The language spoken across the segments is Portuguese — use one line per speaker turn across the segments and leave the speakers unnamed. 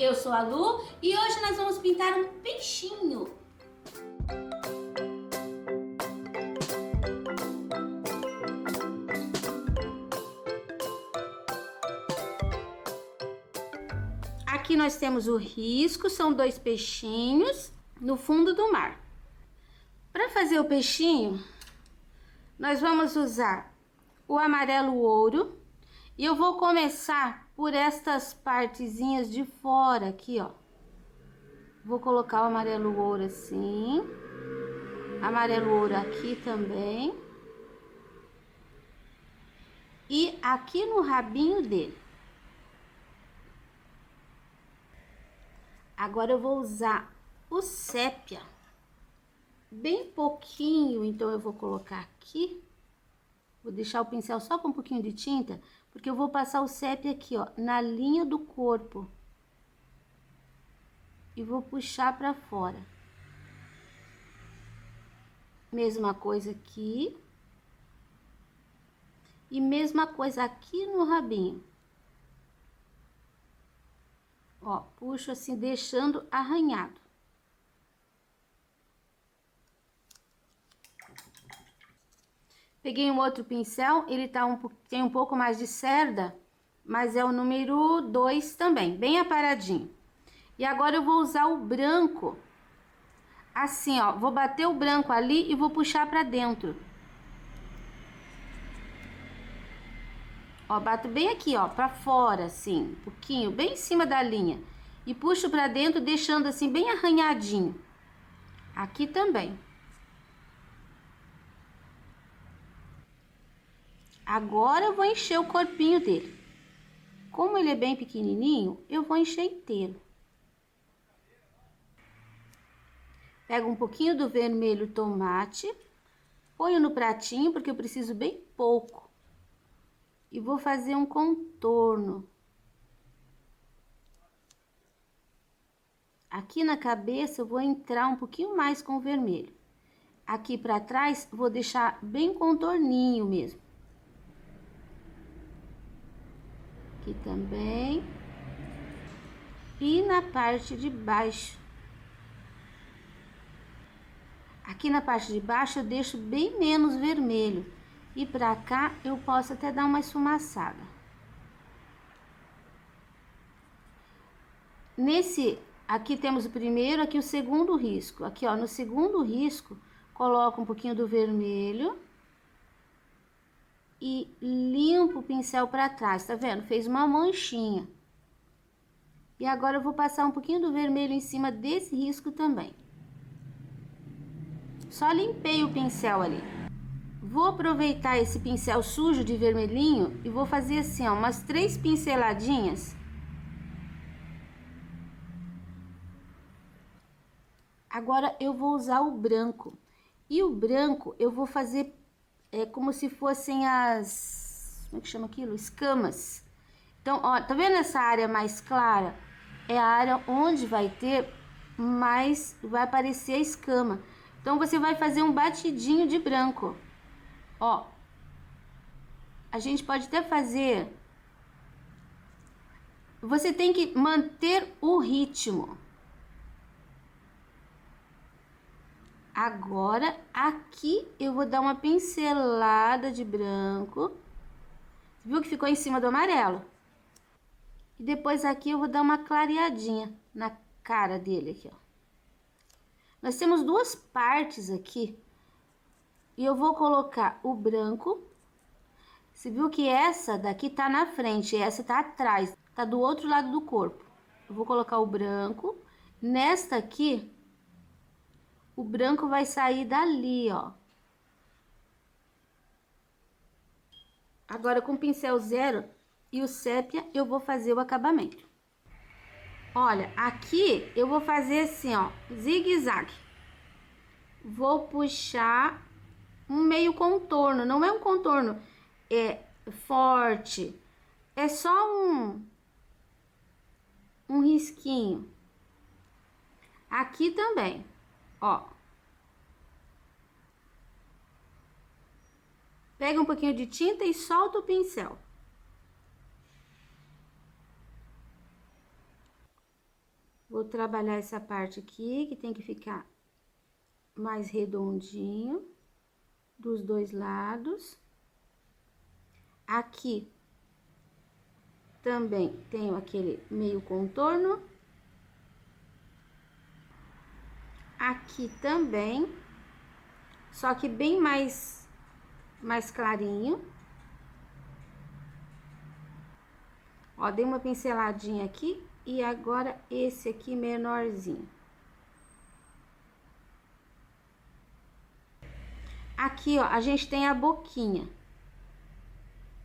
eu sou a Lu e hoje nós vamos pintar um peixinho. Aqui nós temos o risco, são dois peixinhos no fundo do mar. Para fazer o peixinho, nós vamos usar o amarelo ouro e eu vou começar por estas partezinhas de fora aqui, ó. Vou colocar o amarelo ouro assim, amarelo ouro aqui também e aqui no rabinho dele. Agora eu vou usar o sépia, bem pouquinho, então eu vou colocar aqui. Vou deixar o pincel só com um pouquinho de tinta, porque eu vou passar o sépia aqui, ó, na linha do corpo. E vou puxar pra fora. Mesma coisa aqui. E mesma coisa aqui no rabinho. Ó, puxo assim, deixando arranhado. Peguei um outro pincel, ele tem um pouco mais de cerda, mas é o número 2 também, bem aparadinho. E agora eu vou usar o branco, assim, ó, vou bater o branco ali e vou puxar pra dentro. Ó, bato bem aqui, ó, pra fora, assim, um pouquinho, bem em cima da linha. E puxo pra dentro, deixando assim, bem arranhadinho. Aqui também. Agora eu vou encher o corpinho dele. Como ele é bem pequenininho, eu vou encher inteiro. Pego um pouquinho do vermelho tomate, ponho no pratinho, porque eu preciso bem pouco. E vou fazer um contorno. Aqui na cabeça eu vou entrar um pouquinho mais com o vermelho. Aqui pra trás vou deixar bem contorninho mesmo. Aqui também. E na parte de baixo. Aqui na parte de baixo eu deixo bem menos vermelho. E pra cá eu posso até dar uma esfumaçada. Aqui temos o primeiro, aqui o segundo risco. Aqui, ó, no segundo risco, coloco um pouquinho do vermelho. E limpo o pincel pra trás, tá vendo? Fez uma manchinha. E agora eu vou passar um pouquinho do vermelho em cima desse risco também. Só limpei o pincel ali. Vou aproveitar esse pincel sujo de vermelhinho e vou fazer assim, ó, umas 3 pinceladinhas. Agora eu vou usar o branco. E o branco eu vou fazer como se fossem as... como é que chama aquilo? Escamas. Então, ó, tá vendo essa área mais clara? É a área onde vai ter mais... vai aparecer a escama. Então, você vai fazer um batidinho de branco. Ó. A gente pode até fazer... Você tem que manter o ritmo. Agora, aqui eu vou dar uma pincelada de branco. Viu que ficou em cima do amarelo? E depois aqui eu vou dar uma clareadinha na cara dele aqui, ó. Nós temos duas partes aqui. E eu vou colocar o branco. Você viu que essa daqui tá na frente, essa tá atrás, tá do outro lado do corpo. Eu vou colocar o branco. Nesta aqui, o branco vai sair dali, ó. Agora com o pincel zero e o sépia eu vou fazer o acabamento. Olha, aqui eu vou fazer assim, ó, zigue-zague. Vou puxar um meio contorno, não é um contorno forte, é só um risquinho. Aqui também, ó. Pega um pouquinho de tinta e solta o pincel. Vou trabalhar essa parte aqui, que tem que ficar mais redondinho dos dois lados. Aqui também tenho aquele meio contorno. Aqui também, só que bem mais clarinho. Ó, dei uma pinceladinha aqui e agora esse aqui menorzinho. Aqui, ó, a gente tem a boquinha.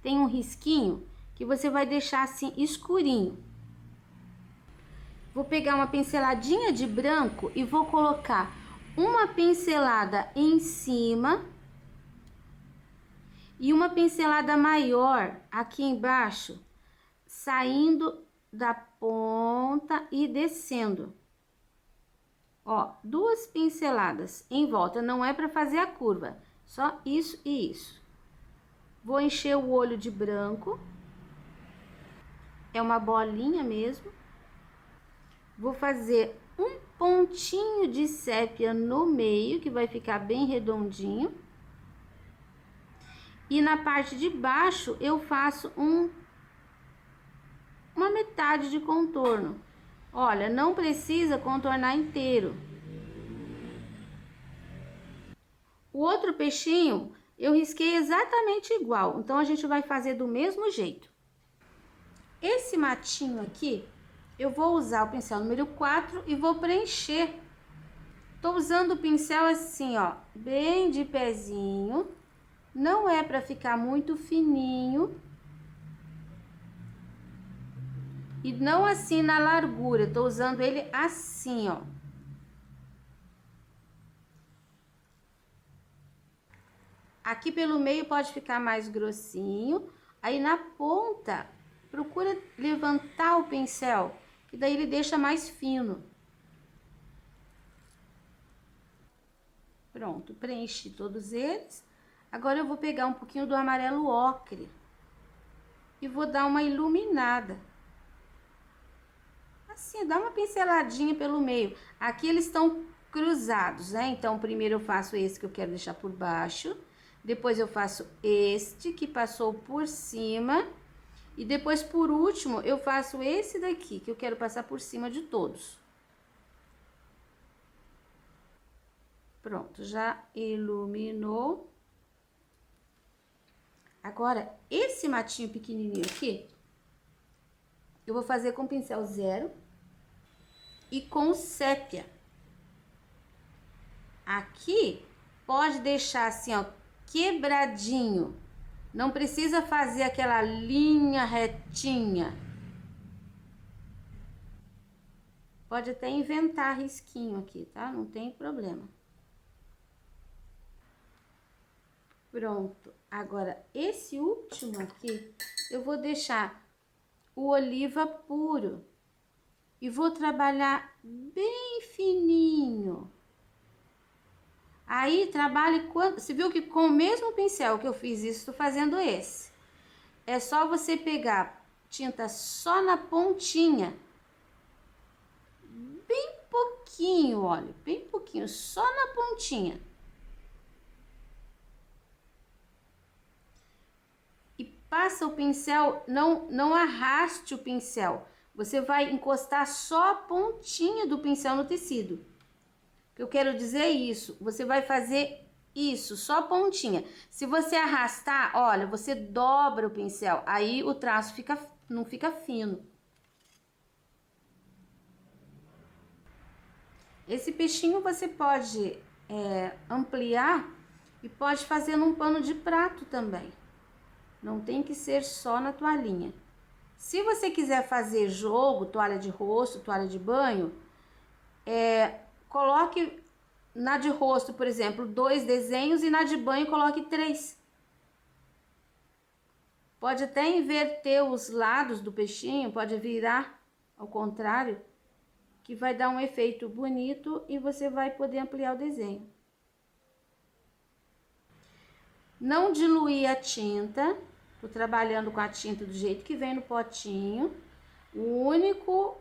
Tem um risquinho que você vai deixar assim escurinho. Vou pegar uma pinceladinha de branco e vou colocar uma pincelada em cima e uma pincelada maior aqui embaixo, saindo da ponta e descendo. Ó, duas pinceladas em volta, não é para fazer a curva, só isso e isso. Vou encher o olho de branco, é uma bolinha mesmo. Vou fazer um pontinho de sépia no meio, que vai ficar bem redondinho. E na parte de baixo eu faço uma metade de contorno. Olha, não precisa contornar inteiro. O outro peixinho eu risquei exatamente igual, então a gente vai fazer do mesmo jeito. Esse matinho aqui, eu vou usar o pincel número 4 e vou preencher. Tô usando o pincel assim, ó, bem de pezinho. Não é para ficar muito fininho. E não assim na largura, tô usando ele assim, ó. Aqui pelo meio pode ficar mais grossinho. Aí na ponta, procura levantar o pincel, que daí ele deixa mais fino. Pronto, preenchi todos eles. Agora eu vou pegar um pouquinho do amarelo ocre e vou dar uma iluminada. Assim, dá uma pinceladinha pelo meio. Aqui eles estão cruzados, né? Então, primeiro eu faço esse que eu quero deixar por baixo. Depois eu faço este que passou por cima. E depois, por último, eu faço esse daqui, que eu quero passar por cima de todos. Pronto, já iluminou. Agora, esse matinho pequenininho aqui, eu vou fazer com pincel 0 e com sépia. Aqui, pode deixar assim, ó, quebradinho. Não precisa fazer aquela linha retinha. Pode até inventar risquinho aqui, tá? Não tem problema. Pronto. Agora, esse último aqui, eu vou deixar o oliva puro. E vou trabalhar bem fininho. Aí, trabalhe quando... Você viu que com o mesmo pincel que eu fiz isso, tô fazendo esse. É só você pegar tinta só na pontinha. Bem pouquinho, olha. Bem pouquinho, só na pontinha. E passa o pincel, não arraste o pincel. Você vai encostar só a pontinha do pincel no tecido. O que eu quero dizer é isso. Você vai fazer isso, só a pontinha. Se você arrastar, olha, você dobra o pincel. Aí o traço não fica fino. Esse peixinho você pode ampliar e pode fazer num pano de prato também. Não tem que ser só na toalhinha. Se você quiser fazer jogo, toalha de rosto, toalha de banho, coloque na de rosto, por exemplo, 2 desenhos e na de banho coloque 3. Pode até inverter os lados do peixinho, pode virar ao contrário, que vai dar um efeito bonito e você vai poder ampliar o desenho. Não diluir a tinta. Tô trabalhando com a tinta do jeito que vem no potinho. O único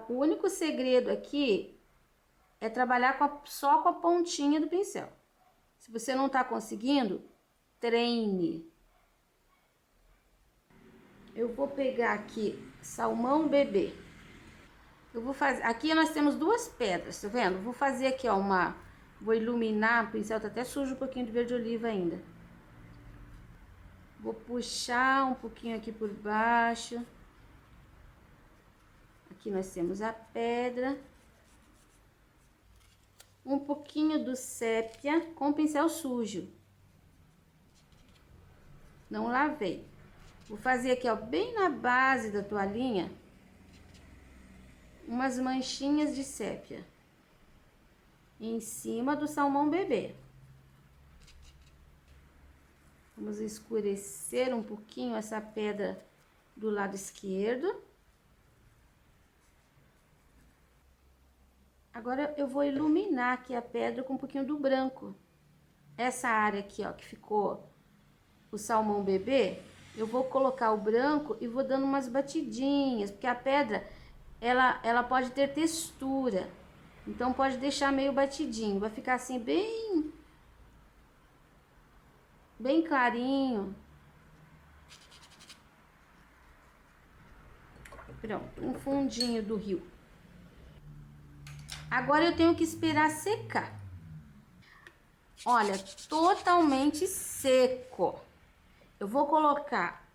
O único segredo aqui é trabalhar só com a pontinha do pincel. Se você não tá conseguindo, treine. Eu vou pegar aqui salmão bebê. Eu vou fazer, aqui nós temos duas pedras, tá vendo? Vou fazer aqui, ó, vou iluminar, o pincel tá até sujo, um pouquinho de verde oliva ainda. Vou puxar um pouquinho aqui por baixo. Aqui nós temos a pedra. Um pouquinho do sépia com pincel sujo. Não lavei. Vou fazer aqui, ó, bem na base da toalhinha, umas manchinhas de sépia. Em cima do salmão bebê. Vamos escurecer um pouquinho essa pedra do lado esquerdo. Agora eu vou iluminar aqui a pedra com um pouquinho do branco. Essa área aqui, ó, que ficou o salmão bebê, eu vou colocar o branco e vou dando umas batidinhas, porque a pedra, ela pode ter textura. Então pode deixar meio batidinho, vai ficar assim bem clarinho. Pronto, um fundinho do rio. Agora eu tenho que esperar secar. Olha, totalmente seco. Eu vou colocar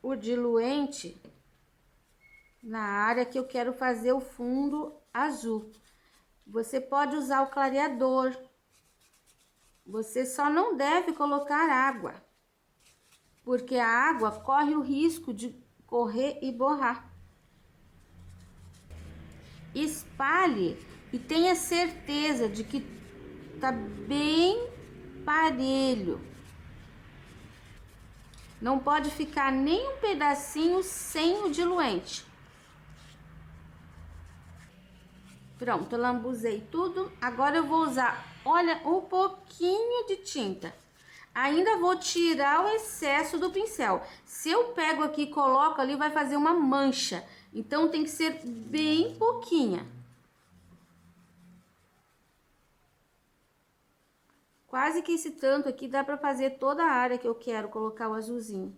o diluente na área que eu quero fazer o fundo azul. Você pode usar o clareador. Você só não deve colocar água, porque a água corre o risco de correr e borrar. Espalhe e tenha certeza de que tá bem parelho. Não pode ficar nem um pedacinho sem o diluente. Pronto, lambuzei tudo. Agora eu vou usar, olha, um pouquinho de tinta. Ainda vou tirar o excesso do pincel. Se eu pego aqui e coloco ali, vai fazer uma mancha. Então tem que ser bem pouquinha. Quase que esse tanto aqui dá pra fazer toda a área que eu quero colocar o azulzinho.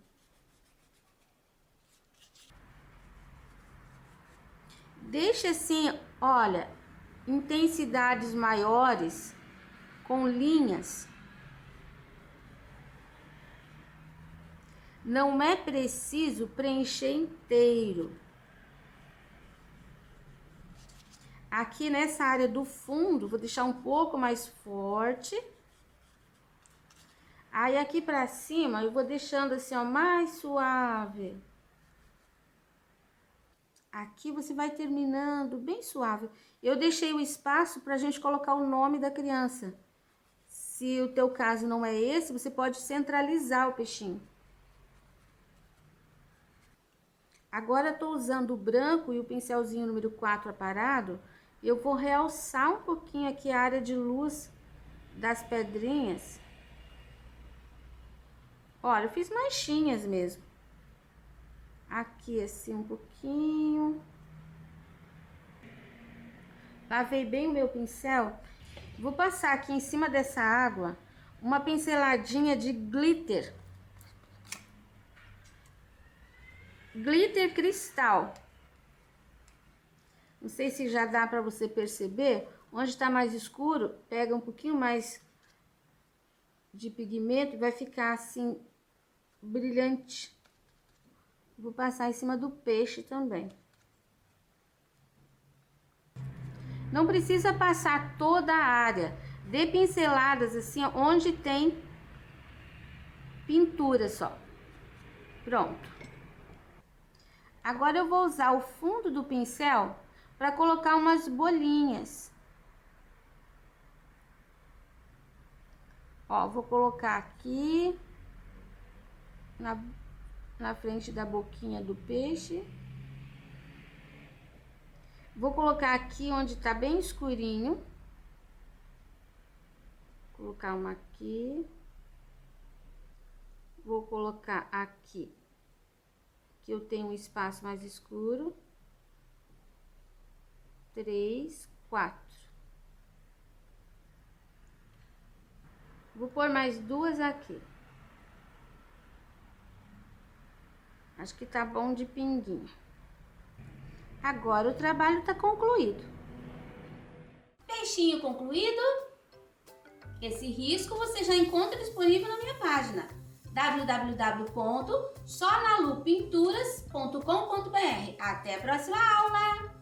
Deixa assim, olha, intensidades maiores com linhas. Não é preciso preencher inteiro. Aqui nessa área do fundo, vou deixar um pouco mais forte. Aí aqui pra cima, eu vou deixando assim, ó, mais suave. Aqui você vai terminando bem suave. Eu deixei o espaço pra gente colocar o nome da criança. Se o teu caso não é esse, você pode centralizar o peixinho. Agora eu tô usando o branco e o pincelzinho número 4 aparado. Eu vou realçar um pouquinho aqui a área de luz das pedrinhas. Olha, eu fiz manchinhas mesmo. Aqui assim um pouquinho. Lavei bem o meu pincel. Vou passar aqui em cima dessa água uma pinceladinha de glitter. Glitter cristal. Não sei se já dá pra você perceber. Onde tá mais escuro, pega um pouquinho mais de pigmento e vai ficar assim brilhante. Vou passar em cima do peixe também. Não precisa passar toda a área. Dê pinceladas assim, onde tem pintura só. Pronto. Agora eu vou usar o fundo do pincel para colocar umas bolinhas. Ó, vou colocar aqui na frente da boquinha do peixe. Vou colocar aqui onde tá bem escurinho. Vou colocar uma aqui. Vou colocar aqui, que eu tenho um espaço mais escuro. 3, 4. Vou pôr mais 2 aqui. Acho que tá bom de pinguinho. Agora o trabalho tá concluído. Peixinho concluído. Esse risco você já encontra disponível na minha página www.sonalupinturas.com.br. Até a próxima aula!